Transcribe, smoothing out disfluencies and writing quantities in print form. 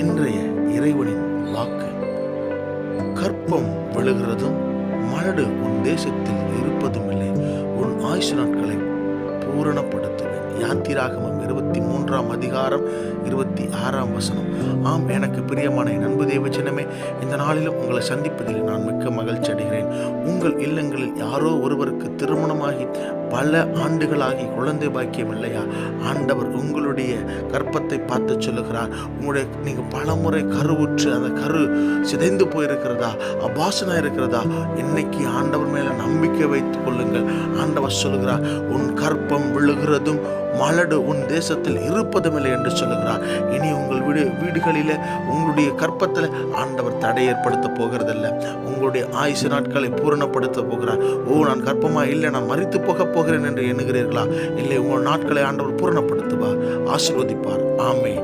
இன்றைய இறைவனின் வாக்கு: கற்பம் விழுகிறதும் மலடு உன் தேசத்தில் இருப்பதுமில்லை, உன் ஆயுசு நாட்களை பூரணப்படுத்துவேன். யாத்திராகமம் 23 ஆம், எனக்கு பிரியமான என் அன்பு தேவஜனமே, இந்த நாளிலும் உங்களை சந்திப்பதில் நான் மிக்க மகிழ்ச்சி அடைகிறேன். உங்கள் இல்லங்களில் யாரோ ஒருவருக்கு திருமணமாகி பல ஆண்டுகளாகி குழந்தை பாக்கியம் இல்லையா? ஆண்டவர் உங்களுடைய கற்பத்தை பார்த்து சொல்லுகிறார். நீங்கள் பல முறை கருவுற்று அந்த கரு சிதைந்து போயிருக்கிறதா, அபாசனா இருக்கிறதா? இன்னைக்கு ஆண்டவர் மேல நம்பிக்கை வைத்துக் கொள்ளுங்கள். ஆண்டவர் சொல்லுகிறார், உன் கற்பம் விழுகிறதும் மலடு உன் தேசத்தில் இருப்பதுமில்லை என்று சொல்லுகிறார். இனி உங்கள் வீடுகளில் உங்களுடைய கற்பத்தில் ஆண்டவர் தடை ஏற்படுத்த போகிறதில்லை. உங்களுடைய ஆயுசு நாட்களை பூரணப்படுத்த போகிறார். நான் கற்பமா இல்லை, நான் மரித்து போக போகிறேன் என்று எண்ணுகிறீர்களா? இல்லை, உங்கள் நாட்களை ஆண்டவர் பூரணப்படுத்துவார், ஆசீர்வதிப்பார். ஆமென்.